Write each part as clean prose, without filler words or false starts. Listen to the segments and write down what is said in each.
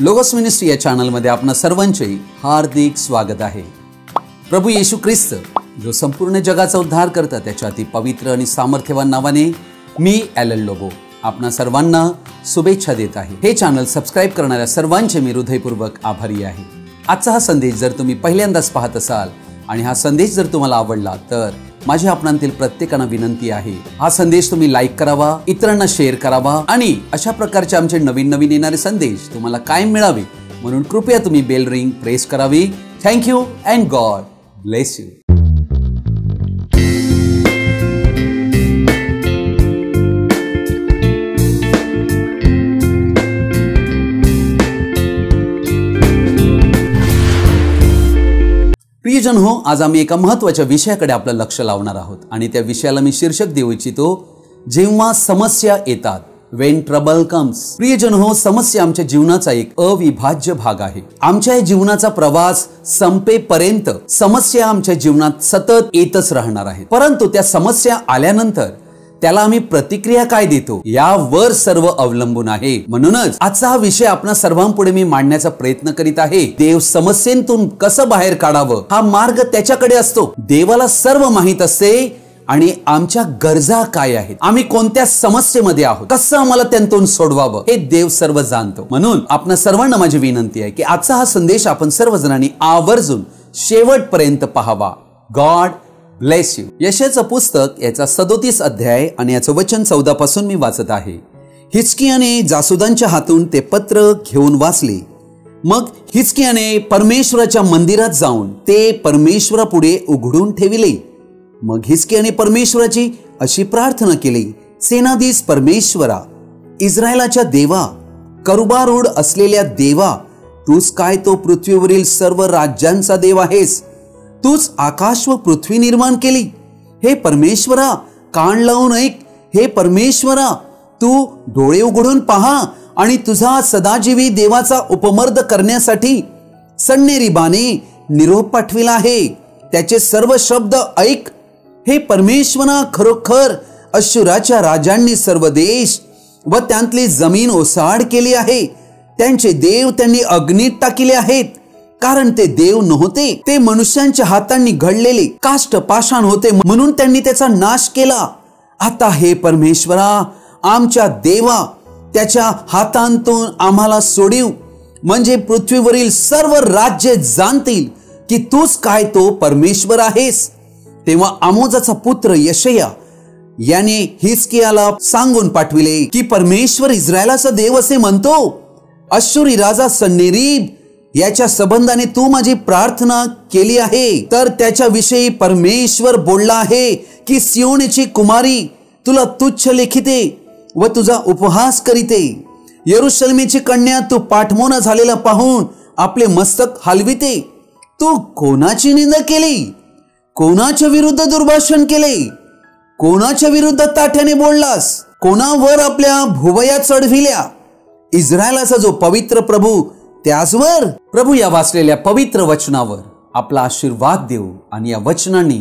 Logos ministry या चॅनलमध्ये आपणा सर्वांचे हार्दिक स्वागत आहे। प्रभू येशू ख्रिस्त जो संपूर्ण जगाचा उद्धार करतात त्याच्या अति पवित्र आणि सामर्थ्यवान नावाने मी एलन लोबो आपणा सर्वांना शुभेच्छा देत आहे। हे चॅनल सबस्क्राइब करणाऱ्या सर्वांचे मी हृदयपूर्वक आभारी आहे। आजचा हा संदेश जर तुम्ही पहिल्यांदाच पाहत असाल आणि हा संदेश जर तुम्हाला आवडला तर माझी आपणांतील प्रत्येकांना विनंती आहे, हा संदेश तुम्ही लाईक करावा, इतरांना शेअर करावा आणि अशा प्रकारचे आमचे नवीन येणारे संदेश तुम्हाला कायम मिळावे म्हणून कृपया तुम्ही बेल रिंग प्रेस करावी। Thank you and God bless you. प्रियजन हो, आज आम्ही एका महत्त्वाच्या विषयाकडे आपलं लक्ष लावणार आहोत आणि त्या विषयाला मी शीर्षक देऊ इच्छितो, जेव्हा समस्या येतात, व्हेन ट्रबल कम्स। प्रियजन हो, समस्या आमच्या जीवनाचा एक अविभाज्य भाग आहे। आमच्या जीवनाचा प्रवास संपेपर्यंत समस्या आमच्या जीवनात सतत येतच राहणार आहेत, परंतु त्या समस्या आल्यानंतर त्याला आम्ही प्रतिक्रिया काय देतो यावर सर्व अवलंबून आहे। म्हणूनच आजचा हा विषय आपणा सर्वांपुढे मी मांडण्याचा प्रयत्न करीत आहे। देव समस्येतून कसं बाहेर काढावं हा मार्ग त्याच्याकडे असतो। देवाला सर्व माहित असते आणि आमच्या गरजा काय आहेत, आम्ही कोणत्या समस्येमध्ये आहोत, कसं आम्हाला त्यांतून सोडवावं हे देव सर्व जाणतो। म्हणून आपणा सर्वांना माझी विनंती आहे की आजचा हा संदेश आपण सर्वजणांनी आवर्जून शेवटपर्यंत पाहावा। God bless you. यशाचं पुस्तक याचा 37 अध्याय आणि याचं वचन 14 पासून मी वाचत आहे। हिजकियाने जासुदांच्या हातून ते पत्र घेऊन वाचले। मग हिजकियाने परमेश्वराच्या मंदिरात जाऊन ते परमेश्वरापुढे उघडून ठेविले। मग हिजकियाने परमेश्वराची अशी प्रार्थना केली, सेनाधीश परमेश्वरा, इस्रायलाच्या देवा, करुबारूढ असलेल्या देवा, तूच काय तो पृथ्वीवरील सर्व राज्यांचा देव आहेस। तूच आकाश व पृथ्वी निर्माण केली। हे परमेश्वरा, कान लावून ऐक। हे परमेश्वरा, तू डोळे उघडून पहा आणि तुझा सदाजीवी देवाचा उपमर्द करण्यासाठी सन्नेरी बाने निरोप पाठविला आहे। त्याचे सर्व शब्द ऐक। हे परमेश्वरा, खरोखर अश्शूराच्या राजांनी सर्व देश व त्यांतली जमीन ओसाड केली आहे। त्यांचे देव त्यांनी अग्नीत टाकिले आहेत, कारण ते देव नव्हते, ते मनुष्यांच्या हातांनी घडलेले काष्ट पाषाण होते, म्हणून त्यांनी त्याचा नाश केला। आता हे परमेश्वरा, आमच्या देवा, त्याच्या हातांतून आम्हाला सोडीव, म्हणजे पृथ्वीवरील सर्व राज्ये जाणतील की तूच काय तो परमेश्वर आहेस। तेव्हा आमोजाचा पुत्र यशया याने हिजकियाला सांगून पाठविले की परमेश्वर इस्रायलाचा देव असे म्हणतो, अश्शूरी राजा सन्नेरीब याच्या संबंधाने तू माझी प्रार्थना केली आहे, तर त्याच्या विषयी परमेश्वर बोलला आहे की सियोनची कुमारी तुला तुच्छ लेखिते व तुझा उपहास करीते। यरूशलेमेची कन्या तू पाठमोना झालेला पाहून आपले मस्तक हलविते। तू कोणाची निंदा केली, कोणाच्या विरुद्ध दुर्भाषण केले, कोणाच्या विरुद्ध ताठ्याने बोललास, कोणावर आपल्या भुवया चढविल्या। इस्रायलाचा जो पवित्र प्रभू, त्याचवर। प्रभू या वाचलेल्या पवित्र वचनावर आपला आशीर्वाद देऊ आणि या वचनांनी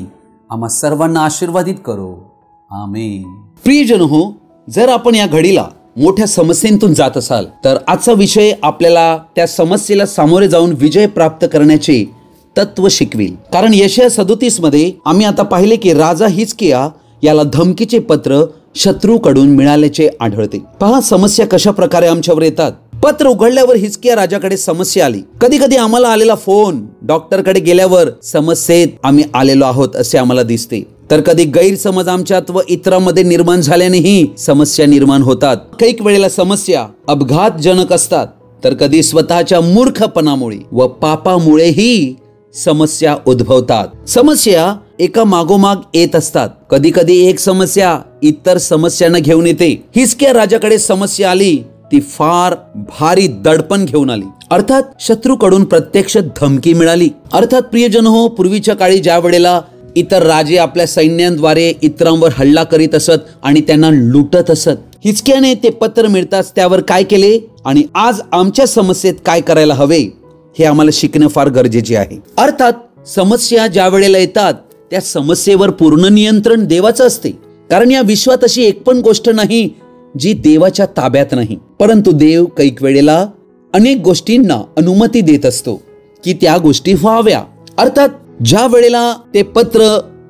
आम्हा सर्वांना आशीर्वादित करो। आमेन। प्रियजन हो, जर आपण या घडीला मोठ्या समस्येतून जात असाल तर आजचा विषय आपल्याला त्या समस्येला सामोरे जाऊन विजय प्राप्त करण्याचे तत्व शिकवेल। कारण यशाया 37 मध्ये आम्ही आता पाहिले की राजा हिजकिया याला धमकीचे पत्र शत्रूकडून मिळाल्याचे आढळते। पहा समस्या कशा प्रकारे आमच्यावर येतात। पत्र उघडल्यावर हिजकिया राजाकडे समस्या आली। कधी कधी आम्हाला आलेला फोन, डॉक्टरकडे गेल्यावर समस्येत आम्ही आलेलो आहोत असे आम्हाला दिसते, तर कधी गैरसमज आमच्यात व इतरांमध्ये निर्माण झाल्यानेही समस्या निर्माण होतात। काही वेळेला समस्या अपघातजनक असतात, तर कधी स्वतःच्या मूर्खपणामुळे व पापामुळेही समस्या उद्भवतात। समस्या एका मागोमाग येत असतात। कधी कधी एक समस्या इतर समस्यांना घेऊन येते। हिजकिया राजाकडे समस्या आली, ती फार भारी दडपण घेऊन आली, अर्थात शत्रूकडून प्रत्यक्ष धमकी मिळाली। अर्थात प्रियजन हो, पूर्वीच्या काळी ज्या वेळेला इतर राजे आपल्या सैन्यांद्वारे इतरांवर हल्ला करीत असत आणि त्यांना लुटत असत, हिजकियाने ते पत्र मिळताच त्यावर काय केले आणि आज आमच्या समस्येत काय करायला हवे हे आम्हाला शिकणं फार गरजेचे आहे। अर्थात समस्या ज्या वेळेला येतात त्या समस्येवर पूर्ण नियंत्रण देवाचं असते, कारण या विश्वात अशी एक पण गोष्ट नाही जी देवाच्या ताब्यात नाही, परंतु देव कैक वेळेला अनेक गोष्टींना अनुमती देत असतो की त्या गोष्टी व्हाव्या. अर्थात ज्या वेळेला ते पत्र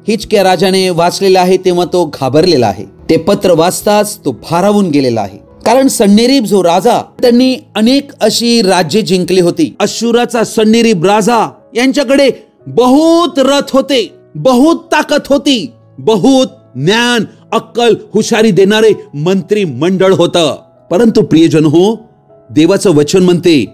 हिजकिया राजाने वाचलेलं आहे तेव्हा तो घाबरलेला आहे. ते पत्र वाचताच तो भारावून गेलेला आहे. कारण सन्हेरीब जो राजा, त्यांनी अनेक अशी राज्ये जिंकली होती. अश्शूराचा सन्हेरीब राजा यांच्याकडे बहुत रथ होते, बहुत ताकद होती, बहुत ज्ञान, अक्कल, हुशारी देणारे मंत्री मंडळ होतं. परंतु प्रियजन हो, देवाचं वचन म्हणते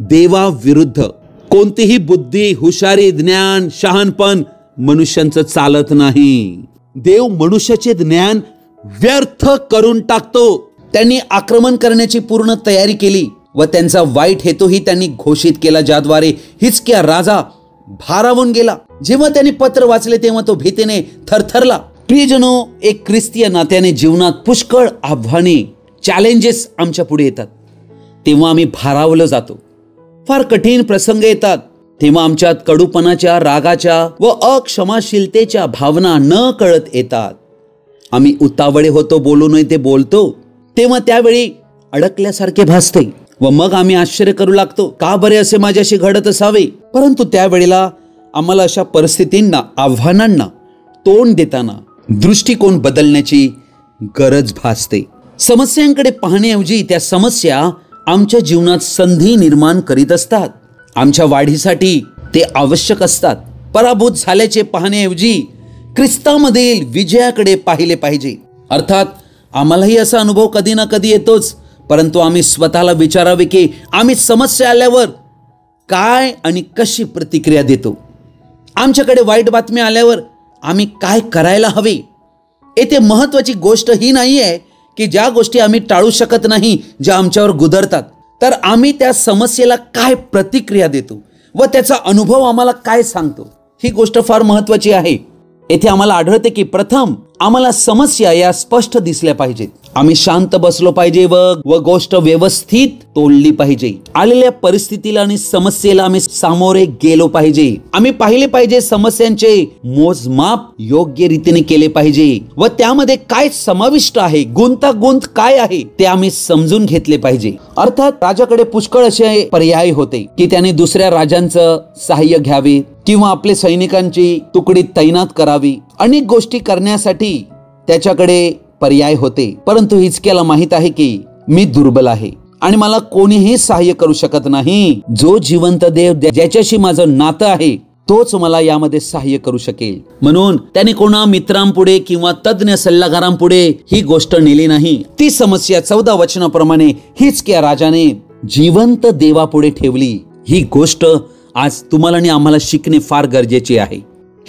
देवा विरुद्ध कोणतीही बुद्धी, हुशारी, ज्ञान, शहाणपण मनुष्यांचं चालत नाही. देव मनुष्याचे ज्ञान व्यर्थ करून टाकतो. त्यांनी आक्रमण करण्याची पूर्ण तयारी केली व त्यांचा वाईट हेतूही त्यांनी घोषित केला, ज्याद्वारे हिजकिया राजा भारावून गेला. जेव्हा त्यांनी पत्र वाचले तेव्हा तो भीतीने थरथरला. प्रियजनो, एक ख्रिस्तीय नात्याने जीवनात पुष्कळ आव्हाने, चॅलेंजेस आमच्या पुढे येतात तेव्हा आम्ही भारावलं जातो. फार कठीण प्रसंग येतात तेव्हा आमच्यात कडूपणाच्या, रागाच्या व अक्षमाशीलतेच्या भावना न कळत येतात. आम्ही उतावळे होतो, बोलू नये ते बोलतो, तेव्हा त्यावेळी अडकल्यासारखे भासते व मग आम्ही आश्चर्य करू लागतो, का बरे असे माझ्याशी घडत असावे. परंतु त्यावेळेला आम्हाला अशा परिस्थितींना, आव्हानांना तोंड देताना दृष्टिकोन बदलण्याची गरज भासते. समस्यांकडे पाहण्याऐवजी त्या समस्या आमच्या जीवनात संधी निर्माण करीत असतात. आमच्या वाढीसाठी ते आवश्यक असतात. पराभूत झाल्याचे पाहण्याऐवजी ख्रिस्तामधील विजयाकडे पाहिले पाहिजे. अर्थात आम्हालाही असा अनुभव कधी ना कधी येतोच, परंतु आम्ही स्वतःला विचारावे की आम्ही समस्या आल्यावर काय आणि कशी प्रतिक्रिया देतो. आमच्याकडे वाईट बातमी आल्यावर आम्ही काय करायला हवे. येथे महत्वाची गोष्ट ही नाही आहे की ज्या गोष्टी आम्ही टाळू शकत नाही, ज्या आमच्यावर गुदरतात, तर आम्ही त्या समस्येला काय प्रतिक्रिया देतो व त्याचा अनुभव आम्हाला काय सांगतो. ही गोष्ट फार महत्वाची आहे. येथे आम्हाला आढळते की प्रथम आम्हाला समस्या या स्पष्ट दिसल्या पाहिजेत. आम्ही शांत बसलो पाहिजे व गोष्ट व्यवस्थित तोडली पाहिजे. आलेल्या परिस्थितीला आणि समस्येला आम्ही सामोरे गेलो पाहिजे. आम्ही पाहिले पाहिजे, समस्यांचे मोजमाप योग्य रीतीने केले पाहिजे व त्यामध्ये काय समाविष्ट आहे, गुंतागुंत काय आहे ते आम्ही समजून घेतले पाहिजे. अर्थात राजाकडे पुष्कळ असे पर्याय होते की त्याने दुसऱ्या राजांचं सहाय्य घ्यावे किंवा आपले सैनिकांची तुकडी तैनात करावी. अनेक गोष्टी करण्यासाठी त्याच्याकडे पर्याय होते. परंतु हिजकियाला माहित आहे की मी दुर्बल आहे आणि मला कोणीही सहाय्य करू शकत नाही. जो जिवंत देव, ज्याच्याशी माझं नातं आहे, तोच मला यामध्ये सहाय्य करू शकेल. म्हणून त्याने कोणा मित्रांपुढे किंवा तज्ञ सल्लागारांपुढे ही गोष्ट नेली नाही. ती समस्या 14 वचनाप्रमाणे हिजकिया राजाने जिवंत देवापुढे ठेवली. ही गोष्ट आज तुम्हाला आणि आम्हाला शिकणे फार गरजेचे आहे.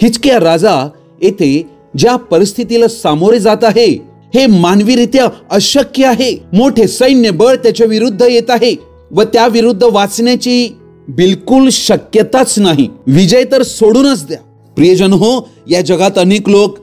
हिजकिया राजा येथे ज्या परिस्थितीला सामोरे जात आहे हे मानवीरित्या अशक्य आहे. मोठे सैन्य बळ त्याच्या विरुद्ध येत आहे व त्या विरुद्ध वाचण्याची बिलकुल शक्यताच नाही. विजय तर सोडूनच द्या. प्रियजन हो, या जगात अनेक लोक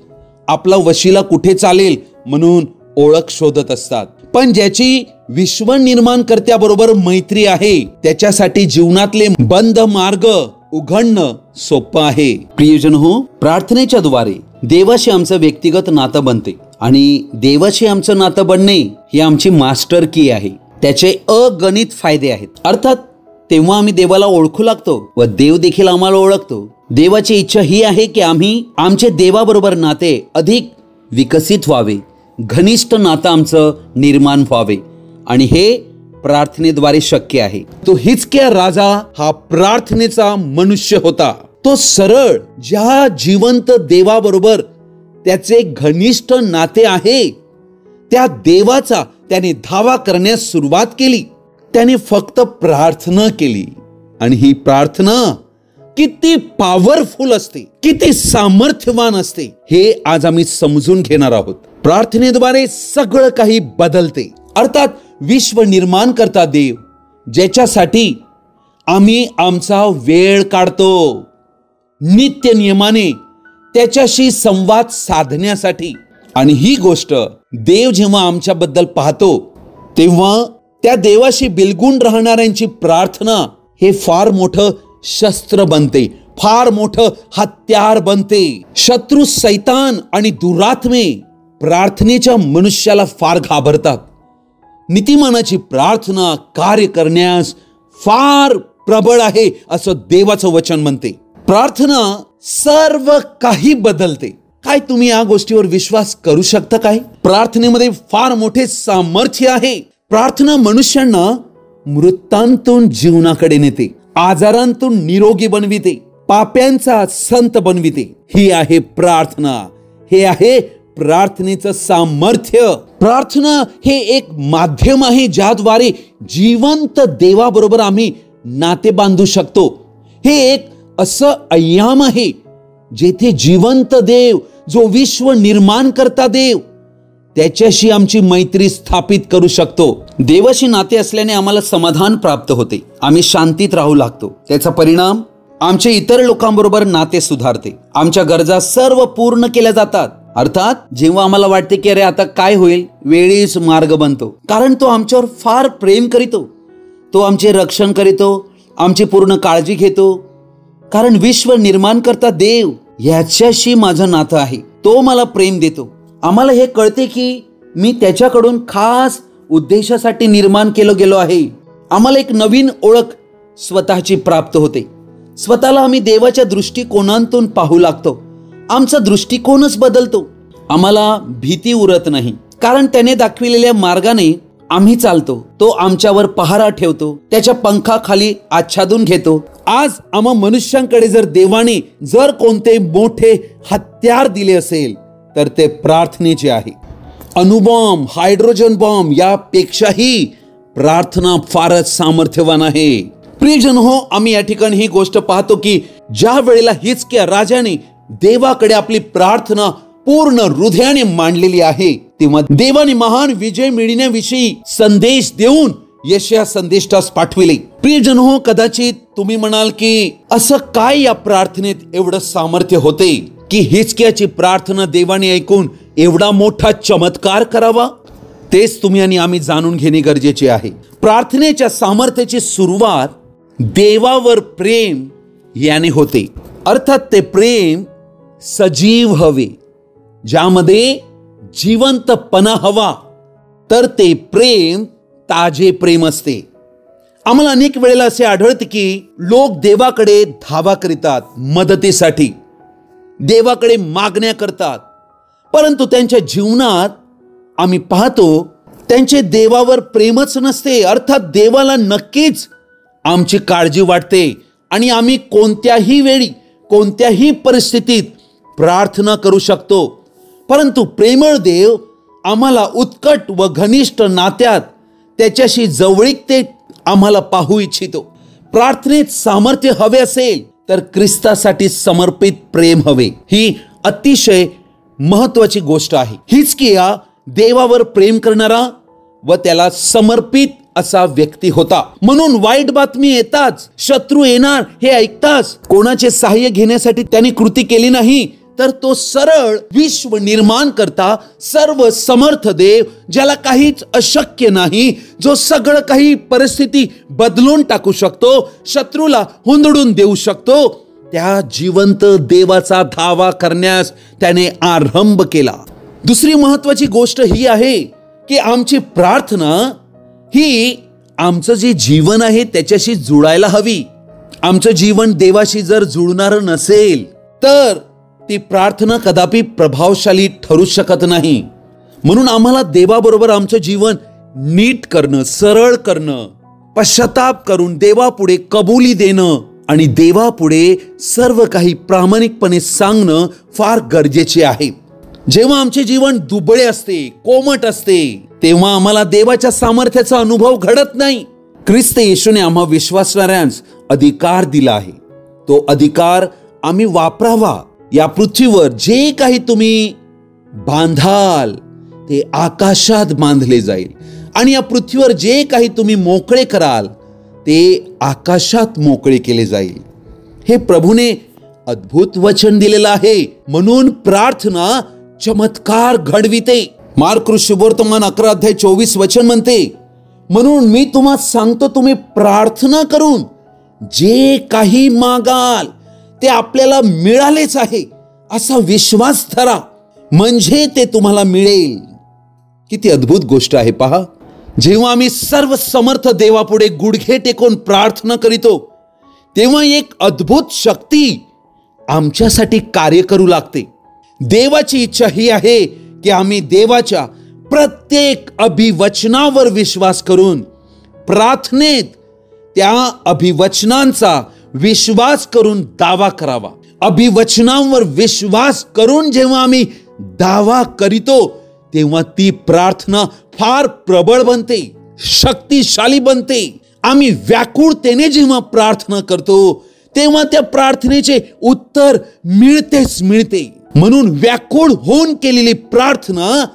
आपला वशिला कुठे चालेल म्हणून ओळख शोधत असतात, पण ज्याची विश्व निर्माण कर्त्याबरोबर मैत्री आहे त्याच्यासाठी जीवनातले बंद मार्ग उघडणं सोपं आहे. प्रियजन हो, प्रार्थनेच्या द्वारे देवाशी आमचं व्यक्तिगत नातं बनते आणि देवाशी आमचं नातं बनणे ही आमची मास्टर की आहे. त्याचे अगणित फायदे आहेत. अर्थात तेव्हा आम्ही देवाला ओळखू लागतो व देव देखील आम्हाला ओळखतो. देवाची इच्छा ही आहे की आम्ही आमचे देवाबरोबर नाते अधिक विकसित व्हावे, घनिष्ठ नातं आमचं निर्माण व्हावे आणि हे प्रार्थनेद्वारे शक्य आहे. तो हिजकिया राजा हा प्रार्थनेचा मनुष्य होता. तो सरळ, ज्या जिवंत देवाबरोबर त्याचे घनिष्ठ नाते आहे त्या देवाचा त्याने धावा करण्यास सुरुवात केली. त्याने फक्त प्रार्थना केली आणि ही प्रार्थना किती पॉवरफुल असते, किती सामर्थ्यवान असते हे आज आम्ही समजून घेणार आहोत. प्रार्थनेद्वारे सगळं काही बदलते. अर्थात विश्व निर्माण करता देव, ज्याच्यासाठी आम्ही आमचा वेळ काढतो नित्य नियमाने त्याच्याशी संवाद साधण्यासाठी. आणि ही गोष्ट देव जेव्हा आमच्याबद्दल पाहतो तेव्हा त्या देवाशी बिलगून राहणाऱ्यांची प्रार्थना हे फार मोठं शस्त्र बनते, फार मोठं हत्यार बनते. शत्रू सैतान आणि दुरात्मे प्रार्थनेच्या मनुष्याला फार घाबरतात. नीतिमानाची प्रार्थना कार्य करण्यास फार प्रबळ आहे असं देवाचं वचन म्हणते. प्रार्थना सर्व काही बदलते. काय तुम्ही या गोष्टीवर विश्वास करू शकता? काय प्रार्थनेमध्ये फार मोठे सामर्थ्य आहे. प्रार्थना मनुष्यांना मृतांतून जीवनाकडे नेते, आजारांतून निरोगी बनविते, पाप्यांचा संत बनविते. ही आहे प्रार्थना. हे आहे प्रार्थनेचं सामर्थ्य. प्रार्थना हे एक माध्यम आहे ज्याद्वारे जिवंत देवाबरोबर आम्ही नाते बांधू शकतो. हे एक असं आयाम आहे जेथे जिवंत देव, जो विश्व निर्माण करता देव, त्याच्याशी आमची मैत्री स्थापित करू शकतो. देवाशी नाते असल्याने आम्हाला समाधान प्राप्त होते. आम्ही शांतीत राहू लागतो. त्याचा परिणाम आमचे इतर लोकांबरोबर नाते सुधारते. आमच्या गरजा सर्व पूर्ण केल्या जातात. अर्थात जेव्हा आम्हाला वाटते की अरे आता काय होईल, वेळीच मार्ग बनतो. कारण तो आमच्यावर फार प्रेम करीतो. तो आमचे रक्षण करीतो, आमची पूर्ण काळजी घेतो. कारण विश्व निर्माण करता देव, याच्याशी माझं नातं आहे. तो मला प्रेम देतो. आम्हाला हे कळते की मी त्याच्याकडून खास उद्देशासाठी निर्माण केलं गेलो आहे. आम्हाला एक नवीन ओळख स्वतःची प्राप्त होते. स्वतःला आम्ही देवाच्या दृष्टिकोनातून पाहू लागतो. आमचा दृष्टिकोनच बदलतो. आम्हाला भीती उरत नाही, कारण त्याने दाखविलेल्या मार्गाने आम्ही चालतो. तो आमच्यावर पहारा ठेवतो, त्याच्या पंखाखाली आच्छादून घेतो. आज आम्हा मनुष्यांकडे जर देवाने जर कोणते मोठे हत्यार दिले असेल तर ते प्रार्थनेचे आहे. अणुबॉम्ब, हायड्रोजन बॉम्ब यापेक्षाही प्रार्थना फारच सामर्थ्यवान आहे. प्रियजन हो, आम्ही या ठिकाणी ही गोष्ट पाहतो की ज्या वेळेला हिजकिया राजाने देवाकडे आपली प्रार्थना पूर्ण हृदयाने मांडलेली आहे, तेव्हा देवाने महान विजय मिळण्याविषयी संदेश देऊन यशया संदेष्टास पाठविले. प्रियजन हो, कदाचित तुम्ही म्हणाल की असं काय या प्रार्थनेत एवढं सामर्थ्य होते की हिजकियाची प्रार्थना देवाने ऐकून एवढा मोठा चमत्कार करावा? तेच तुम्ही आणि आम्ही जाणून घेणे गरजेचे आहे. प्रार्थनेच्या सामर्थ्याची सुरुवात देवावर प्रेम याने होते. अर्थात ते प्रेम सजीव हवे, ज्यामध्ये जिवंतपणा हवा, तर ते प्रेम ताजे प्रेम असते. आम्हाला अनेक वेळेला असे आढळते की लोक देवाकडे धावा करीतात, मदतीसाठी देवाकडे मागण्या करतात, परंतु त्यांच्या जीवनात आम्ही पाहतो त्यांचे देवावर प्रेमच नसते. अर्थात देवाला नक्कीच आमची काळजी वाटते आणि आम्ही कोणत्याही वेळी, कोणत्याही परिस्थितीत प्रार्थना करू शकतो, परंतु प्रेमळ देव आम्हाला उत्कट व घनिष्ठ नात्यात त्याच्याशी जवळीकतेत आम्हाला पाहू इच्छितो. प्रार्थनेत सामर्थ्य हवे असेल तर ख्रिस्तासाठी समर्पित प्रेम हवे. ही अतिशय महत्वाची गोष्ट आहे. हिजकिया देवावर प्रेम करणारा व त्याला समर्पित असा व्यक्ती होता. म्हणून वाईट बातमी येताच, शत्रू येणार हे ऐकताच कोणाचे सहाय्य घेण्यासाठी त्याने कृती केली नाही, तर तो सरळ विश्व निर्माण करता सर्व समर्थ देव, ज्याला काहीच अशक्य नाही, जो सगळं काही परिस्थिती बदलून टाकू शकतो, शत्रूला हुंदडून देऊ शकतो, त्या जिवंत देवाचा धावा करण्यास त्याने आरंभ केला. दुसरी महत्वाची गोष्ट ही आहे की आमची प्रार्थना ही आमचं जे जीवन आहे त्याच्याशी जुळायला हवी. आमचं जीवन देवाशी जर जुळणार नसेल तर ती प्रार्थना कदापि प्रभावशाली ठरू शकत नाही. म्हणून आम्हाला देवाबरोबर आमचं जीवन नीट करणं, सरळ करणं, पश्चाताप करून देवापुढे कबुली देणं आणि देवापुढे सर्व काही प्रामाणिकपणे सांगणं फार गरजेचे आहे. जेव्हा आमचे जीवन दुबळे असते, कोमट असते, तेव्हा आम्हाला देवाच्या सामर्थ्याचा अनुभव घडत नाही. ख्रिस्त येशूने आम्हा विश्वासणाऱ्यांस अधिकार दिला आहे. तो अधिकार आम्ही वापरावा. या पृथ्वीवर जे काही तुम्ही बांधाल ते आकाशात बांधले जाईल आणि या पृथ्वीवर जे काही तुम्ही मोकळे कराल ते आकाशात मोकळे केले जाईल. हे प्रभूने अद्भुत वचन दिलेलं आहे. म्हणून प्रार्थना चमत्कार घडविते. मार्क शुभवर्तमान 11:24 म्हणते, म्हणून मी तुम्हाला सांगतो, तुम्ही प्रार्थना करून जे काही मागाल ते आपल्याला मिळालेच आहे असा विश्वास धरा, म्हणजे ते तुम्हाला मिळेल. किती अद्भुत गोष्ट आहे पहा. जेव्हा आम्ही सर्व समर्थ देवापुढे गुडघे टेकून प्रार्थना करीतो, तेव्हा एक अद्भुत शक्ती आमच्यासाठी कार्य करू लागते. देवाची इच्छा ही आहे की आम्ही देवाच्या प्रत्येक अभिवचनावर विश्वास करून प्रार्थनेत त्या अभिवचनांचा विश्वास करून दावा करावा. अभिवचनांवर विश्वास करून जेव्हा आम्ही दावा करीतो, तेव्हा ती प्रार्थना फार प्रबळ बनते, शक्तिशाली बनते. आम्ही व्याकुळतेने जेव्हा प्रार्थना करतो, तेव्हा त्या प्रार्थनेचे उत्तर मिळतेच मिळते. म्हणून व्याकुळ होऊन केलेली प्रार्थना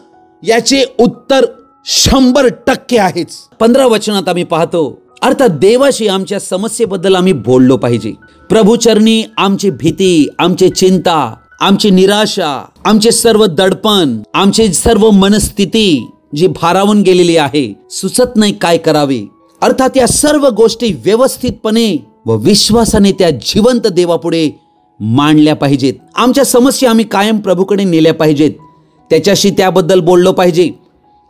याचे उत्तर 100% आहेच. 15 वचनात आम्ही पाहतो, अर्थात देवाशी आमच्या समस्येबद्दल आम्ही बोललो पाहिजे. प्रभुचरणी आमची भीती, आमची चिंता, आमची निराशा, आमचे सर्व दडपण, आमची सर्व मनस्थिती जी भारावून गेलेली आहे, सुचत नाही काय करावे. अर्थात या सर्व गोष्टी व्यवस्थितपणे व विश्वासाने त्या जिवंत देवापुढे मांडल्या पाहिजेत. आमच्या समस्या आम्ही कायम प्रभूकडे नेल्या पाहिजेत. त्याच्याशी त्याबद्दल बोललो पाहिजे.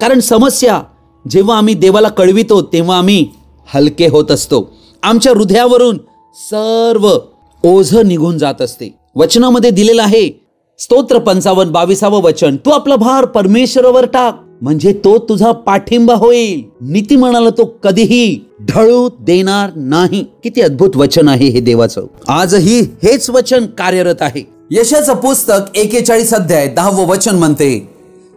कारण समस्या जेव्हा आम्ही देवाला कळवितो, तेव्हा आम्ही हलके होत असतो. आमच्या हृदयावरून सर्व ओझं निघून जात असते. वचनामध्ये दिलेलं आहे, स्तोत्र 55-22 वचन, तू आपला भार परमेश्वरावर टाक, म्हणजे तो तुझा पाठिंबा होईल. नीतिमानाला तो कधीही ढळू देणार नाही. किती अद्भुत वचन आहे हे देवाचं. आजही हेच वचन कार्यरत आहे. यशाचं पुस्तक 41 अध्याय 10 वचन म्हणते,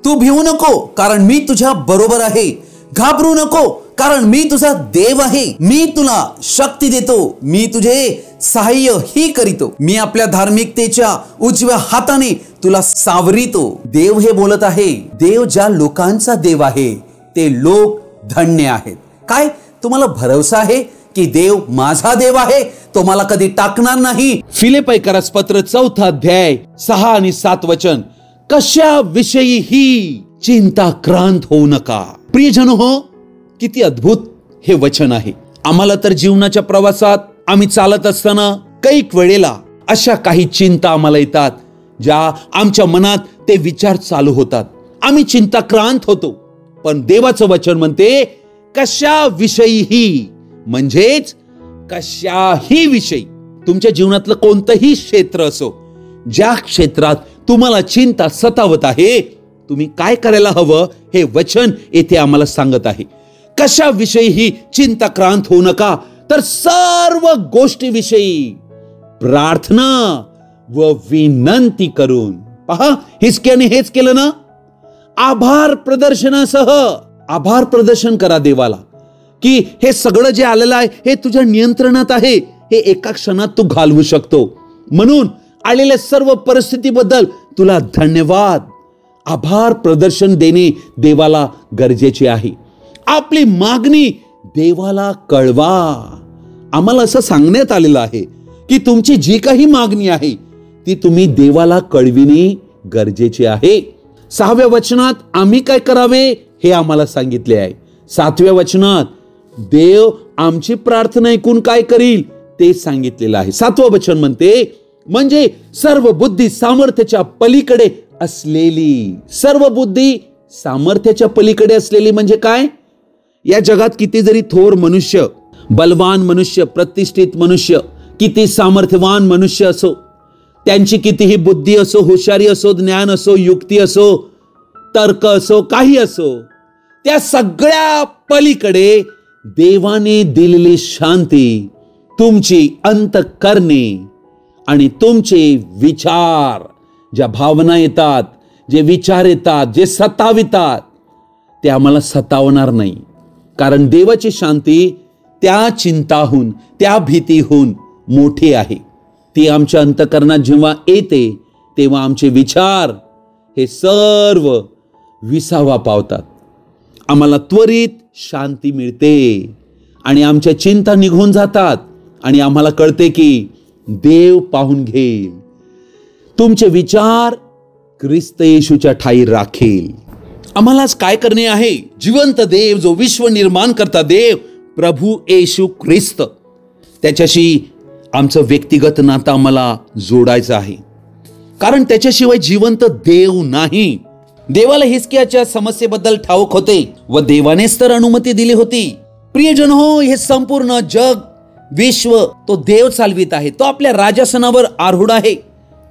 तू भिवू नको, कारण मी तुझ्या बरोबर आहे. घाबरू नको, कारण मी तुझा देव आहे. मी तुला शक्ती देतो, मी तुझे सहाय्य ही करीतो. मी आपल्या धार्मिकतेच्या उजव्या हाताने तुला सावरितो. देव हे बोलत आहे. देव ज्या लोकांचा देव आहे, ते लोक धन्य आहेत. काय तुम्हाला भरवसा आहे की देव माझा देव आहे, तो मला कधी टाकणार नाही? फिलिप्पीकरास पत्र 4 अध्याय 6 आणि 7 वचन, कशा विषयी ही चिंताक्रांत होऊ नका. प्रियजन हो, किती अद्भुत हे वचन आहे. आम्हाला तर जीवनाच्या प्रवासात आम्ही चालत असताना कैक वेळेला अशा काही चिंता आम्हाला येतात, ज्या आमच्या मनात ते विचार चालू होतात. आम्ही चिंताक्रांत होतो. पण देवाचं वचन म्हणते, कशा विषयीही, म्हणजेच कशाही विषयी. तुमच्या जीवनातलं कोणतंही क्षेत्र असो, ज्या क्षेत्रात तुम्हाला चिंता सतावत आहे, तुम्ही काय करायला हवं हे वचन येथे आम्हाला सांगत आहे. कशा विषयी चिंताक्रांत होऊ नका, तर सर्व गोष्टीविषयी प्रार्थना व विनंती करून. पहा, हिजकियाने हेच केलं ना. आभार प्रदर्शनासह आभार प्रदर्शन करा देवाला, की हे सगळं जे आलेलं आहे हे तुझ्या नियंत्रणात आहे. हे एका क्षणात तू घालवू शकतो. म्हणून आलेल्या सर्व परिस्थितीबद्दल तुला धन्यवाद. आभार प्रदर्शन देणे देवाला गरजेचे आहे. आपली मागणी देवाला कळवा. आम्हाला असं सांगण्यात आलेलं आहे की तुमची जी काही मागणी आहे ती तुम्ही देवाला कळविणे गरजेचे आहे. 6व्या वचनात आम्ही काय करावे हे आम्हाला सांगितले आहे. 7व्या वचनात देव आमची प्रार्थना ऐकून काय करील ते सांगितलेलं आहे. 7वं वचन म्हणते, म्हणजे सर्व बुद्धी सामर्थ्याच्या पलीकडे असलेली. सर्व बुद्धी सामर्थ्याच्या पलीकडे असलेली म्हणजे काय? या जगात किती जरी थोर मनुष्य, बलवान मनुष्य, प्रतिष्ठित मनुष्य, किती सामर्थ्यवान मनुष्य असो, त्यांची कितीही बुद्धी असो, हुशारी असो, ज्ञान असो, युक्ती असो, तर्क असो, काही असो, त्या सगळ्या पलीकडे देवाने दिलेली शांती, तुमची अंतःकरणे आणि तुमचे विचार, ज्या भावना येतात, जे विचार येतात, जे सतावितात, ते आम्हाला सतावणार नाही. कारण देवाची शांती त्या चिंताहून, त्या भीतीहून मोठी आहे. ती आमच्या अंतःकरणात जेव्हा येते, तेव्हा आमचे विचार हे सर्व विसावा पावतात. आम्हाला त्वरित शांती मिळते आणि आमच्या चिंता निघून जातात आणि आम्हाला कळते की देव पाहून घेईल. तुमचे विचार ख्रिस्त येशूच्या ठाई राखेल. आम्हालाच काय करणे आहे? जिवंत देव, जो विश्व निर्माण करता देव, प्रभू येशू ख्रिस्त, त्याच्याशी आमचं व्यक्तिगत नातं आम्हाला जोडायचं आहे. कारण त्याच्याशिवाय जिवंत देव नाही. देवाला हिजकियाच्या समस्येबद्दल ठाऊक होते व देवानेच तर अनुमती दिली होती. प्रियजन हो, हे संपूर्ण जग, विश्व तो देव चालवित आहे. तो आपल्या राजासनावर आरूढ आहे.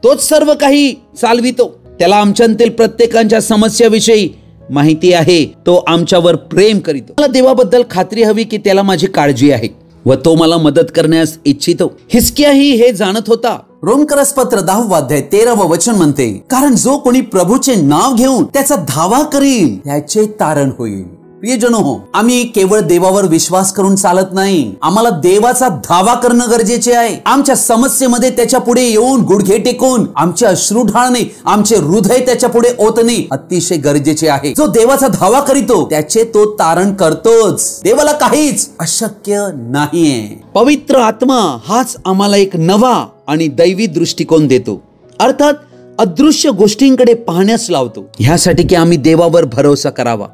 तोच सर्व काही चालवितो. त्याला आमच्यातील प्रत्येकाच्या समस्याविषयी माहिती आहे. तो आमच्यावर प्रेम करीतो. मला देवाबद्दल खात्री हवी की त्याला माझी काळजी आहे व तो मला मदत करण्यास इच्छितो. हिजकियाही हे जाणत होता. रोमकरास पत्र 10 अध्याय 13 वचन म्हणते, कारण जो कोणी प्रभूचे नाव घेऊन त्याचा धावा करील त्याचे तारण होईल. प्रियजनो हो, आम्ही केवळ देवावर विश्वास करून चालत नाही. आम्हाला देवाचा धावा करणं गरजेचे आहे. आमच्या समस्येमध्ये त्याच्या पुढे येऊन गुडघे टेकून आमचे अश्रू ढाळणे, आमचे हृदय त्याच्या पुढे ओतणे अतिशय गरजेचे आहे. जो देवाचा धावा करीतो त्याचे तो तारण करतोच. देवाला काहीच अशक्य नाहीये. पवित्र आत्मा हाच आम्हाला एक नवा आणि दैवी दृष्टिकोन देतो, अर्थात अदृश्य गोष्टींकडे पाहण्यास लावतो. ह्यासाठी की आम्ही देवावर भरोसा करावा,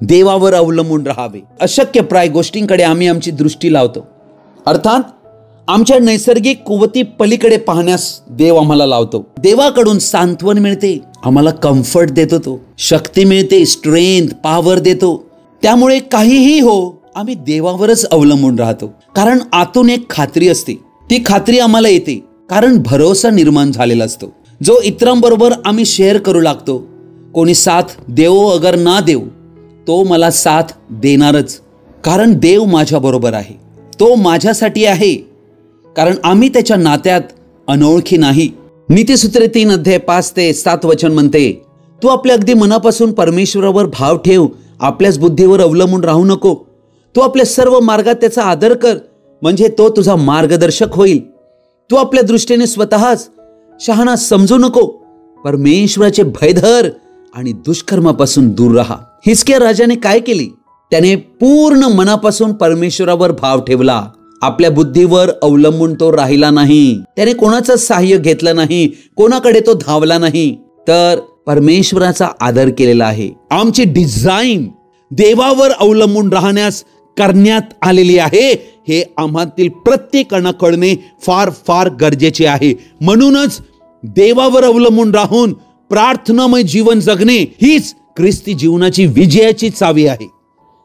देवावर अवलंबून राहावे. अशक्यप्राय गोष्टींकडे आम्ही आमची दृष्टी लावतो, अर्थात आमच्या नैसर्गिक कुवती पलीकडे पाहण्यास देव आम्हाला लावतो. देवाकडून सांत्वन मिळते, आम्हाला कम्फर्ट देतो, तो शक्ती मिळते, स्ट्रेंथ, पॉवर देतो. त्यामुळे काहीही हो, आम्ही देवावरच अवलंबून राहतो. कारण आतून एक खात्री असते. ती खात्री आम्हाला येते कारण भरोसा निर्माण झालेला असतो, जो इतरांबरोबर आम्ही शेअर करू लागतो. कोणी साथ देवो अगर ना देव, तो मला साथ देणारच. कारण देव माझ्या बरोबर आहे, तो माझ्यासाठी आहे. कारण आम्ही त्याच्या नात्यात अनोळखी नाही. नीतिसूत्रे 3 अध्याय 5 ते 7 वचन म्हणते, तू आपल्या अगदी मनापासून परमेश्वरावर भाव ठेव, आपल्याच बुद्धीवर अवलंबून राहू नको. तू आपल्या सर्व मार्गात त्याचा आदर कर, म्हणजे तो तुझा मार्गदर्शक होईल. तू आपल्या दृष्टीने स्वतःच शहाणा समजू नको. परमेश्वराचे भय धर आणि दुष्कर्मापासून दूर राहा. हिजकिया राजाने काय केले? त्याने पूर्ण मनापासून परमेश्वरावर भाव ठेवला. आपल्या बुद्धीवर अवलंबून तो राहिला नाही. त्याने कोणाचं सहाय्य घेतलं नाही, कोणाकडे तो धावला नाही, तर परमेश्वराचा आदर केलेला आहे. आमची डिझाईन देवावर अवलंबून राहण्यास करण्यात आलेली आहे, हे आम्हातील प्रत्येकांना कळणे फार फार गरजेचे आहे. म्हणूनच देवावर अवलंबून राहून प्रार्थनामय जीवन जगणे हीच ख्रिस्ती जीवनाची विजयाची चावी आहे.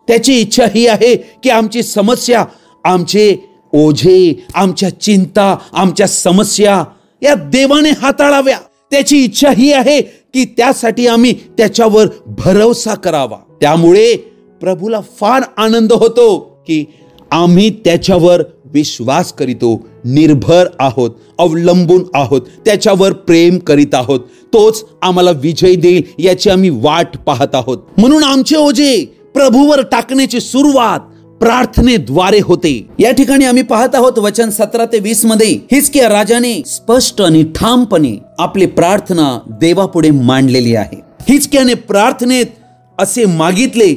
त्याची इच्छा ही आहे की आमची समस्या, आमचे ओझे, आमच्या चिंता, आमच्या समस्या या देवाने हाताळाव्या. त्याची इच्छा ही आहे की त्यासाठी आम्ही त्याच्यावर भरोसा करावा. त्यामुळे प्रभूला फार आनंद होतो की आम्ही त्याच्यावर विश्वास करीतो, निर्भर आहोत, अवलंबून आहोत, त्याच्यावर प्रेम करीत आहोत. तोच आम्हाला विजय देईल याची आम्ही वाट पाहत आहोत. म्हणून आमचे ओझे प्रभूवर टाकण्याची सुरुवात प्रार्थनेद्वारे होते. या ठिकाणी आम्ही पाहत आहोत वचन 17 ते 20 मध्ये हिजकिया राजाने स्पष्ट आणि ठामपणे आपली प्रार्थना देवापुढे मांडलेली आहे. हिजकियाने प्रार्थनेत असे मागितले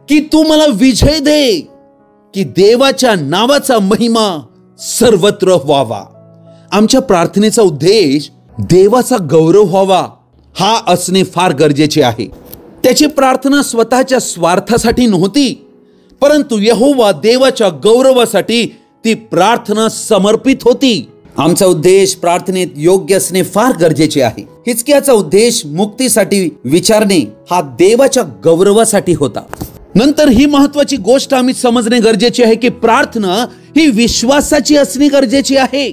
की तू मला विजय दे, की देवाच्या नावाचा महिमा सर्वत्र व्हावा. आमच्या प्रार्थनेचा उद्देश देवाचा गौरव व्हावा हा असणे फार गरजेचे आहे. त्याची प्रार्थना स्वतःच्या स्वार्थासाठी नव्हती, परंतु यहोवा देवाच्या गौरवासाठी ती प्रार्थना समर्पित होती. आमचा उद्देश प्रार्थनेत योग्य असणे फार गरजेचे आहे. हिजकियाचा उद्देश मुक्तीसाठी विचारणे हा देवाच्या गौरवासाठी होता. नंतर ही महत्वाची गोष्ट आम्ही समजणे गरजेचे आहे की प्रार्थना ही विश्वासाची असणे गरजेची आहे.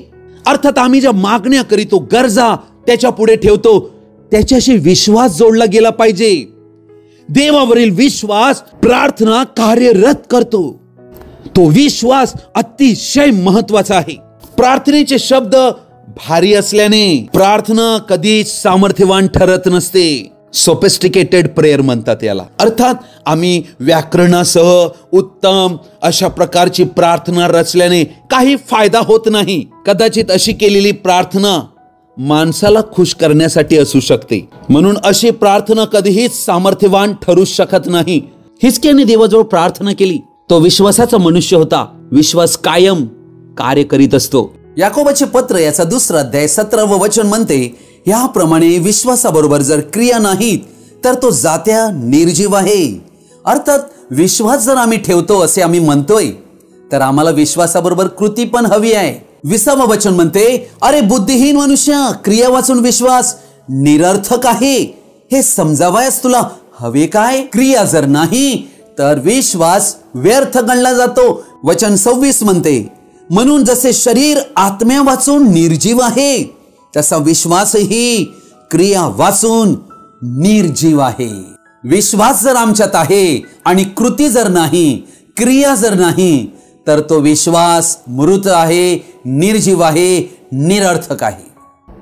अर्थात आम्ही ज्या मागण्या करीतो, गरजा त्याच्या पुढे ठेवतो, त्याच्याशी विश्वास जोडला गेला पाहिजे. देवावरील विश्वास प्रार्थना कार्यरत करतो. तो विश्वास अतिशय महत्वाचा आहे. प्रार्थनेचे शब्द भारी असल्याने प्रार्थना कधीच सामर्थ्यवान ठरत नसते. सोफिस्टिकेटेड प्रेयर म्हणतात याला. अर्थात आम्ही व्याकरणासह उत्तम अशा प्रकारची प्रार्थना रचल्याने काही फायदा होत नाही. कदाचित अशी केलेली प्रार्थना माणसाला खुश करण्यासाठी असू शकते, म्हणून अशी प्रार्थना कधीही सामर्थ्यवान ठरू शकत नाही. हिजकियाने देवाजवळ प्रार्थना केली. तो विश्वासाचा मनुष्य होता. विश्वास कायम कार्य करीत असतो. याकोबाचे पत्र याचा 2 अध्याय 17 वचन म्हणते, याप्रमाणे विश्वासाबरोबर जर क्रिया नाहीत तर तो जात्या निर्जीव आहे. अर्थात विश्वास जर आम्ही ठेवतो असे आम्ही म्हणतोय, तर आम्हाला विश्वासाबरोबर कृती पण हवी आहे. 20 वचन म्हणते, अरे बुद्धिहीन मनुष्य, क्रिया वाचून विश्वास निरर्थक आहे. हे समजावयास तुला हवे काय? क्रिया जर नाही तर विश्वास व्यर्थ गणला जातो. वचन 26 म्हणते, म्हणून जसे शरीर आत्म्या वाचून निर्जीव आहे तसा विश्वासही क्रिया वाचून निर्जीव आहे. विश्वास जर आमच्यात आहे आणि कृती जर नाही, क्रिया जर नाही, तर तो विश्वास मृत आहे, निर्जीव आहे, निरर्थक आहे.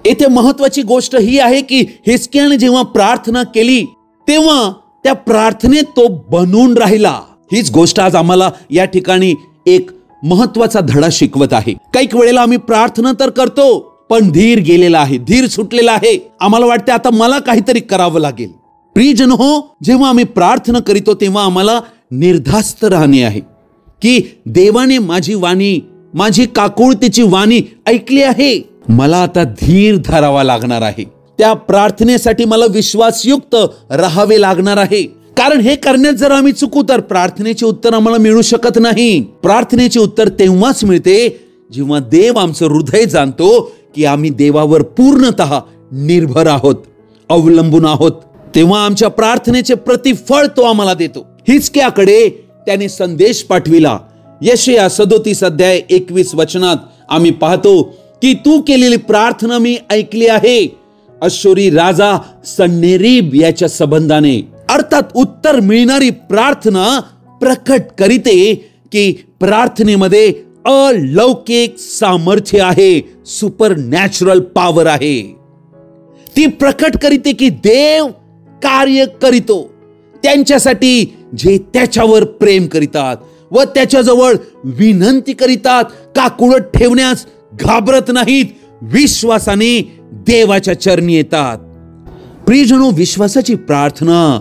येथे महत्वाची गोष्ट ही आहे की हिजकियाने जेव्हा प्रार्थना केली तेव्हा त्या प्रार्थनेत तो बनून राहिला. हीच गोष्ट आज आम्हाला या ठिकाणी एक महत्वाचा धडा शिकवत आहे. काही वेळेला आम्ही प्रार्थना तर करतो पण धीर गेलेला आहे, धीर सुटलेला आहे. आम्हाला वाटते आता मला काहीतरी करावं लागेल. प्रियजन हो, जेव्हा आम्ही प्रार्थना करीतो तेव्हा आम्हाला निर्धास्त राहणे आहे की देवाने माझी वाणी, माझी काकुळतीची वाणी ऐकली आहे. मला आता धीर धरावा लागणार आहे. त्या प्रार्थनेसाठी मला विश्वासयुक्त राहावे लागणार आहे. कारण हे करण्यात जर आम्ही चुकू तर प्रार्थनेचे उत्तर आम्हाला मिळू शकत नाही. प्रार्थनेचे उत्तर तेव्हाच मिळते जेव्हा देव आमचं हृदय जाणतो की आम्ही देवावर पूर्णतः निर्भर आहोत, अवलंबून आहोत. तेव्हा आमच्या प्रार्थनेचे प्रतिफळ तो आम्हाला देतो. हिजकियाकडे त्याने संदेश पाठविला. यशाया 37 अध्याय 21 वचनात आम्ही पाहतो की तू केलेली प्रार्थना मी ऐकली आहे, अश्शूरी राजा सन्हेरीब याच्या संबंधाने. अर्थात उत्तर मिळणारी प्रार्थना प्रकट करीते की प्रार्थनेमध्ये अलौकिक सामर्थ्य आहे, सुपरनॅचरल पॉवर आहे. ती प्रकट करीते की देव कार्य करीतो त्यांच्यासाठी जे त्याच्यावर प्रेम करीतात व त्याच्याजवळ विनंती करीतात, काकुळत ठेवण्यास घाबरत नाहीत, विश्वासाने देवाच्या चरणी येतात. प्रियजनो, विश्वासाची प्रार्थना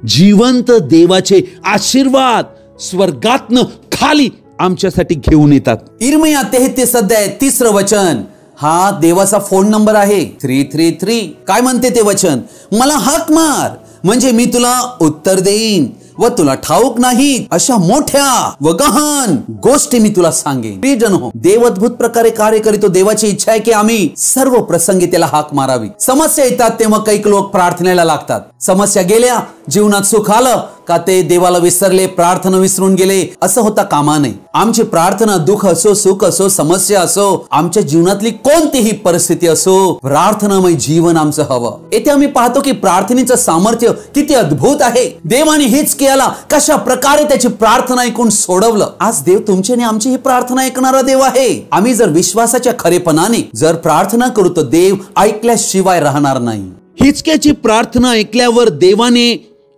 जिवंत देवाचे आशीर्वाद स्वर्गातनं खाली आमच्यासाठी घेऊन येतात. इर्मिया 33 अध्याय 3 वचन हा देवाचा फोन नंबर आहे. 333. काय म्हणते ते वचन? मला हाक मार म्हणजे मी तुला उत्तर देईन व तुला ठाऊक नाही अशा मोठ्या व गहन गोष्टी मी तुला सांगेन. प्रियजन हो, देव अद्भुत प्रकारे कार्य करीतो. देवाची इच्छा आहे की आम्ही सर्व प्रसंगी त्याला हाक मारावी. समस्या येतात तेव्हा काही लोक प्रार्थनेला लागतात. समस्या गेल्या, जीवनात सुख आलं का ते देवाला विसरले, प्रार्थना विसरून गेले, असं होता कामा नये. आमची प्रार्थना दुःख असो, सुख असो, समस्या असो, आमच्या जीवनातली कोणतीही परिस्थिती असो, प्रार्थनामय जीवन आमचं हवं. येथे आम्ही पाहतो की प्रार्थनेचं सामर्थ्य किती अद्भुत आहे. देवाने हिजकियाला कशा प्रकारे त्याची प्रार्थना ऐकून सोडवलं. आज देव तुमची आणि आमची ही प्रार्थना ऐकणारा देव आहे. आम्ही जर विश्वासाच्या खरेपणाने जर प्रार्थना करू तर देव ऐकल्याशिवाय राहणार नाही. हिजकियाची प्रार्थना ऐकल्यावर देवाने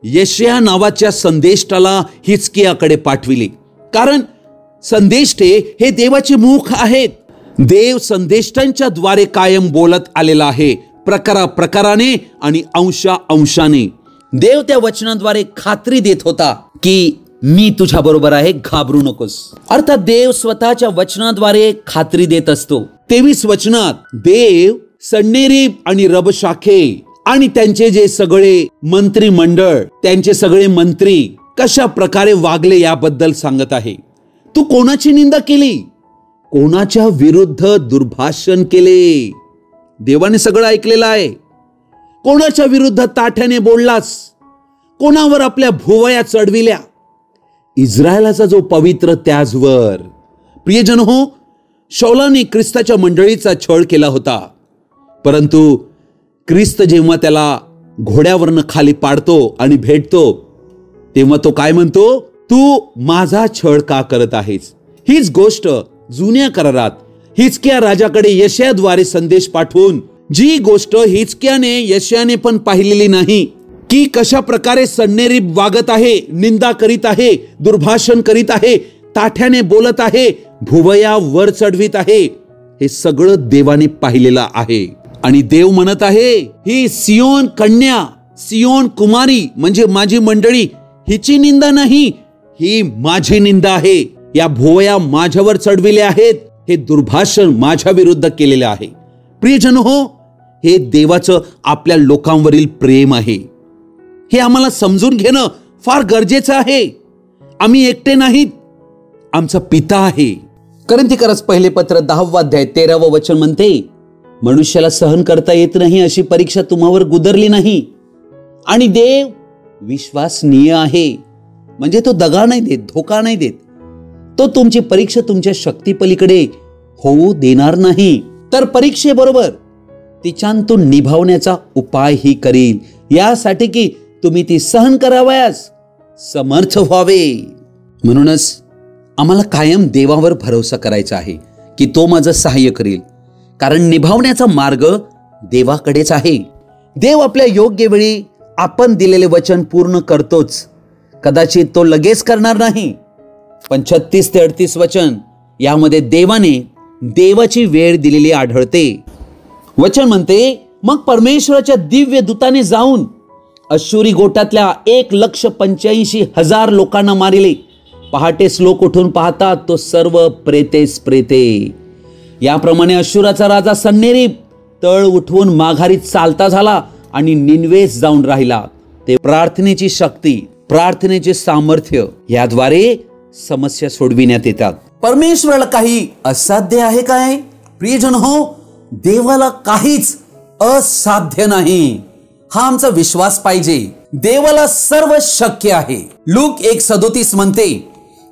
यशाया नावाच्या संदेष्टाला हिजकियाकडे पाठविले. कारण संदेष्टे हे देवाचे मुख आहेत. देव संदेष्टांच्या द्वारे कायम बोलत आलेला आहे, प्रकाराने आणि अंशाने. देव त्या वचनाद्वारे खात्री देत होता की मी तुझ्या बरोबर आहे, घाबरू नकोस. अर्थात देव स्वतःच्या वचनाद्वारे खात्री देत असतो. 23 वचनात देव सन्हेरीब आणि रबशाखे आणि त्यांचे जे सगळे मंत्रिमंडळ, त्यांचे सगळे मंत्री कशा प्रकारे वागले याबद्दल सांगत आहे. तू कोणाची निंदा केली, कोणाच्या विरुद्ध दुर्भाषण केले. देवाने सगळं ऐकलेलं आहे. कोणाच्या विरुद्ध ताठ्याने बोललास, कोणावर आपल्या भुवया चढविल्या. इस्रायलाचा जो पवित्र त्याजवर. प्रियजन हो, शौलाने ख्रिस्ताच्या मंडळीचा छळ केला होता, परंतु ख्रिस्त जेव्हा त्याला घोड्यावरनं खाली पाडतो आणि भेटतो तेव्हा तो काय म्हणतो? तू माझा छळ का करत आहेस. हीच गोष्ट जुन्या करारात हिजकिया राजाकडे यशायाद्वारे संदेश पाठवून जी गोष्ट हिजकियाने यशायाने पण पाहिलेली नाही की कशा प्रकारे सन्हेरीब वागत आहे, निंदा करीत आहे, दुर्भाषण करीत आहे, ताठ्याने बोलत आहे, भुवया वर चढवित आहे, हे सगळं देवाने पाहिलेलं आहे. आणि देव म्हणत आहे ही सियोन कन्या, सियोन कुमारी म्हणजे माझी मंडळी, हिची निंदा नाही, ही माझी निंदा आहे. या भुवया माझ्यावर चढविले आहेत, हे दुर्भाषण माझ्या विरुद्ध केलेले आहे. प्रियजन हो, हे देवाचं आपल्या लोकांवरील प्रेम आहे. हे आम्हाला समजून घेणं फार गरजेचं आहे. आम्ही एकटे नाहीत, आमचा पिता आहे. कोरिन्थीकरास पहिले पत्र 10 अध्याय 13 वचन म्हणते, मनुष्याला सहन करता येत नाही अशी परीक्षा तुम्हावर गुदरली नाही, आणि देव विश्वसनीय आहे. म्हणजे तो दगा नाही देत, धोका नाही देत. तो तुमची परीक्षा तुमच्या शक्तीपलीकडे होऊ देणार नाही, तर परीक्षेबरोबर तिच्यातून निभावण्याचा उपायही करील, यासाठी की तुम्ही ती सहन करावयास समर्थ व्हावे. म्हणूनच आम्हाला कायम देवावर भरोसा करायचा आहे की तो माझं सहाय्य करील, कारण निभावण्याचा मार्ग देवाकडेच आहे. देव आपल्या योग्य वेळी आपण दिलेले वचन पूर्ण करतोच. कदाचित तो लगेच करणार नाही, पण 36 ते 38 वचन यामध्ये देवाने देवाची वेळ दिलेली आढळते. वचन म्हणते, मग परमेश्वराच्या दिव्य दूताने जाऊन अश्शूरी गोटातल्या 1,85,000 लोकांना मारिले. पहाटेच लोक उठून पाहतात तो सर्व प्रेतेच प्रेते. याप्रमाणे अश्शूराचा राजा सन्हेरीब तळ उठवून माघारी चालता झाला आणि निनवेस जाऊन राहिला. ते प्रार्थनेची शक्ती, प्रार्थनेचे सामर्थ्य याद्वारे समस्या सोडविण्यात येतात. परमेश्वराला काही असाध्य आहे काय? प्रियजन हो, देवाला काहीच असाध्य नाही, हा आमचा विश्वास पाहिजे. देवाला सर्व शक्य आहे. लूक 1:37 म्हणते,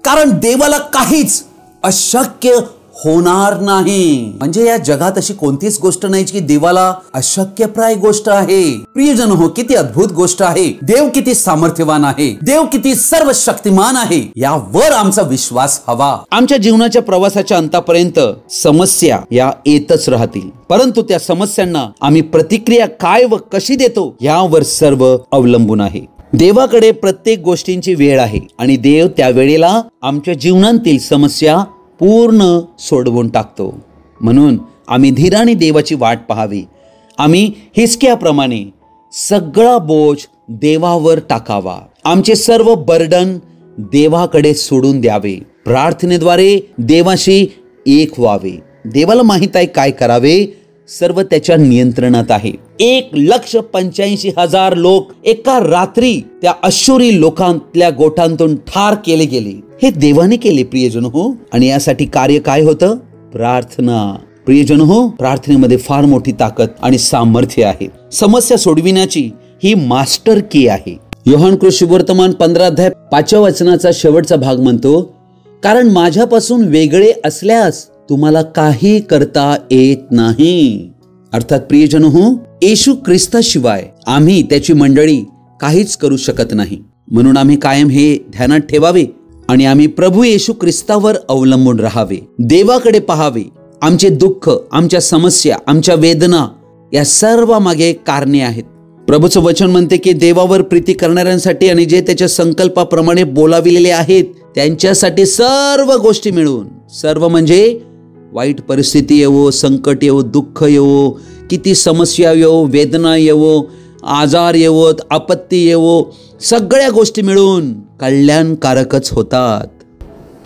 कारण देवाला काहीच अशक्य होणार नाही. म्हणजे या जगात अशी कोणतीच गोष्ट नाही की देवाला अशक्यप्राय गोष्ट आहे. प्रियजन हो, किती अद्भुत गोष्ट आहे. देव किती सामर्थ्यवान आहे, देव किती सर्व शक्तिमान आहे, यावर आमचा विश्वास हवा. आमच्या जीवनाच्या प्रवासाच्या अंतापर्यंत समस्या या येतच राहतील, परंतु त्या समस्यांना आम्ही प्रतिक्रिया काय व कशी देतो यावर सर्व अवलंबून आहे. देवाकडे प्रत्येक गोष्टींची वेळ आहे आणि देव त्या वेळेला आमच्या जीवनातील समस्या पूर्ण सोडवून टाकतो. म्हणून आम्ही धीराने देवाची वाट पाहावी. आम्ही हिजकियाप्रमाणे सगळा बोज देवावर टाकावा. आमचे सर्व बर्डन देवाकडे सोडून द्यावे. प्रार्थनेद्वारे देवाशी एक व्हावे. देवाला माहित आहे काय करावे, सर्व त्याच्या नियंत्रणात आहे. 1,85,000 लोक एका रात्री त्या अश्शूरी लोकांतल्या गोठांतून ठार केले गेले. हे देवाने केले प्रियजन हो. आणि यासाठी कार्य काय होतं? प्रार्थना. प्रियजन हो, प्रार्थनेमध्ये फार मोठी ताकद आणि सामर्थ्य आहे. समस्या सोडविण्याची ही मास्टर की आहे. योहान कृषिवर्तमान 15 अध्याय 5व्या वचनाचा शेवटचा भाग म्हणतो, कारण माझ्यापासून वेगळे असल्यास तुम्हाला काही करता येत नाही. अर्थात प्रियजन हो, येशू ख्रिस्ताशिवाय आम्ही त्याची मंडळी काहीच करू शकत नाही. म्हणून आम्ही कायम हे ध्यानात ठेवावे आणि आम्ही प्रभू येशू ख्रिस्तावर अवलंबून राहावे. देवाकडे पाहावे. आमचे दुःख, आमच्या समस्या, आमच्या वेदना या सर्व मागे कारणे आहेत. प्रभूचं वचन म्हणते की देवावर प्रीती करणाऱ्यांसाठी आणि जे त्याच्या संकल्पाप्रमाणे बोलाविलेले आहेत त्यांच्यासाठी सर्व गोष्टी मिळून, सर्व म्हणजे वाईट परिस्थिती येवो, संकट येवो, दुःख येवो, किती समस्या येवो, वेदना येवो, आजार येवो, आपत्ती येवो, सगळ्या गोष्टी मिळून कल्याणकारकच होतात.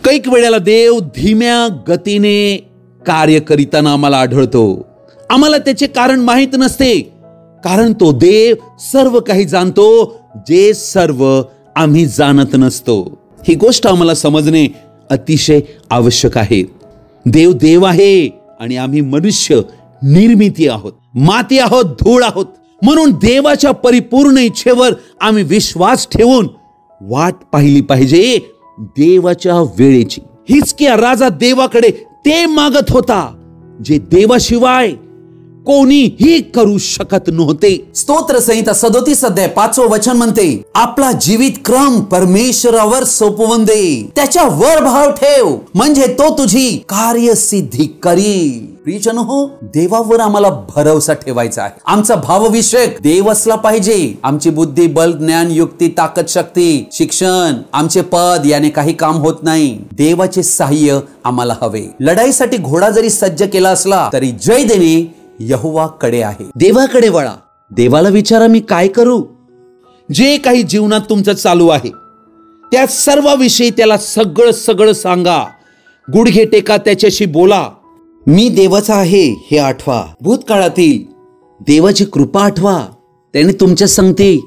कैक वेळेला देव धीम्या गतीने कार्य करीताना आम्हाला आढळतो. आम्हाला त्याचे कारण माहित नसते, कारण तो देव सर्व काही जाणतो, जे सर्व आम्ही जाणत नसतो. ही गोष्ट आम्हाला समजणे अतिशय आवश्यक आहे. देव देव आहे आणि आम्ही मनुष्य निर्मिती आहोत, माती आहोत, धूळ आहोत. म्हणून देवाच्या परिपूर्ण इच्छेवर आम्ही विश्वास ठेवून वाट पाहिली पाहिजे देवाच्या वेळेची. हिजकिया राजा देवाकडे ते मागत होता जे देवाशिवाय कोणीही करू शकत नव्हते. स्तोत्र संहिता 37 अध्याय 5वं वचन म्हणते, आपला जीवित क्रम परमेश्वरावर सोपवून दे, त्याच्यावर भाव ठेव, म्हणजे तो तुझी कार्यसिद्धी करील. प्रियजन हो, देवावर आम्हाला भरोसा ठेवायचा आहे. आमचा भावविषयक देव असला पाहिजे. आमची बुद्धी, बल, ज्ञान, युक्ती, ताकद, शक्ती, शिक्षण, आमचे पद याने काही काम होत नाही. देवाचे सहाय्य आम्हाला हवे. लढाईसाठी घोडा जरी सज्ज केला असला तरी जय देणे यहोवाकडे आहे. देवाकडे वळा. देवाला विचारा, मी काय करू? जे काही जीवनात तुमचं चालू आहे त्या सर्वाविषयी त्याला सगळं सांगा. गुडघे टेका, त्याच्याशी बोला. मी देवाचा आहे हे आठवा. भूतकाळातील देवाची कृपा आठवा. त्याने तुमच्या संगती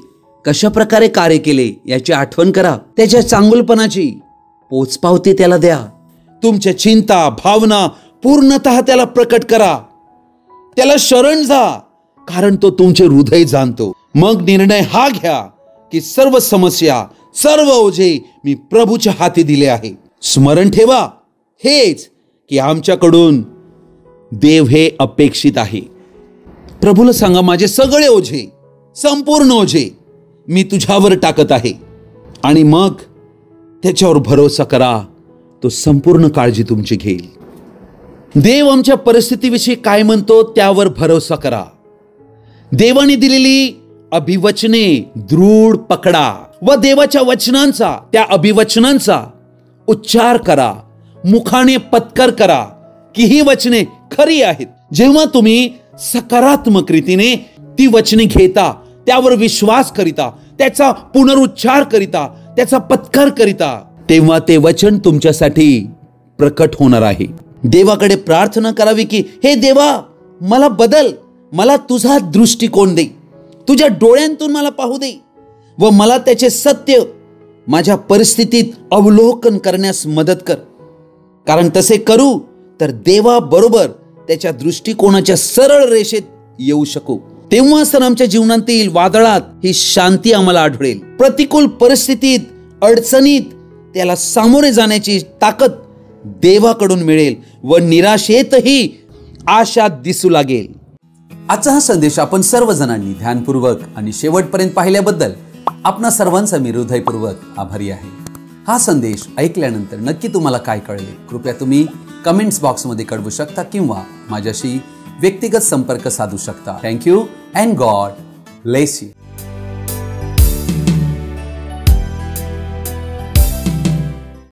कशा प्रकारे कार्य केले याची आठवण करा. त्याच्या चांगुलपणाची पोचपावती त्याला द्या. तुमच्या चिंता, भावना पूर्णतः त्याला प्रकट करा. त्याला शरण जा, कारण तो तुमचे हृदय जाणतो. मग निर्णय हा घ्या की सर्व समस्या, सर्व ओझे मी प्रभूच्या हाती दिले आहे. स्मरण ठेवा हेच की आमच्याकडून देव हे अपेक्षित आहे. प्रभूला सांगा, माझे सगळे ओझे, संपूर्ण ओझे मी तुझ्यावर टाकत आहे. आणि मग त्याच्यावर भरोसा करा, तो संपूर्ण काळजी तुमची घेईल. देव आमच्या परिस्थितीविषयी काय म्हणतो त्यावर भरोसा करा. देवाने दिलेली अभिवचने दृढ पकडा व देवाच्या वचनांचा, त्या अभिवचनांचा उच्चार करा. मुखाने पत्कर करा की ही वचने खरी आहेत. जेव्हा तुम्ही सकारात्मक रीतीने ती वचने घेता, त्यावर विश्वास करिता, त्याचा पुनरुच्चार करिता, त्याचा पत्कर करिता, तेव्हा ते वचन तुमच्यासाठी प्रकट होणार आहे. देवाकडे प्रार्थना करावी की हे देवा, मला बदल, मला तुझा दृष्टिकोन दे, तुझ्या डोळ्यांतून मला पाहू दे व मला त्याचे सत्य माझ्या परिस्थितीत अवलोकन करण्यास मदत कर. कारण तसे करू तर देवाबरोबर त्याच्या दृष्टिकोनाच्या सरळ रेषेत येऊ शकू. तेव्हा सर आमच्या जीवनातील वादळात ही शांती आम्हाला आढळेल. प्रतिकूल परिस्थितीत, अडचणीत त्याला सामोरे जाण्याची ताकद देवाकडून मिळेल व निराशेतही आशा दिसू लागेल. आजचा हा संदेश आपण सर्वजणांनी ध्यानपूर्वक आणि शेवटपर्यंत पाहिल्याबद्दल आपणा सर्वांचा मी हृदयपूर्वक आभारी आहे. हा संदेश ऐकल्यानंतर नक्की तुम्हाला काय कळले, कृपया तुम्ही कमेंट्स बॉक्समध्ये कळवू शकता किंवा माझ्याशी व्यक्तिगत संपर्क साधू शकता. Thank you and God bless you.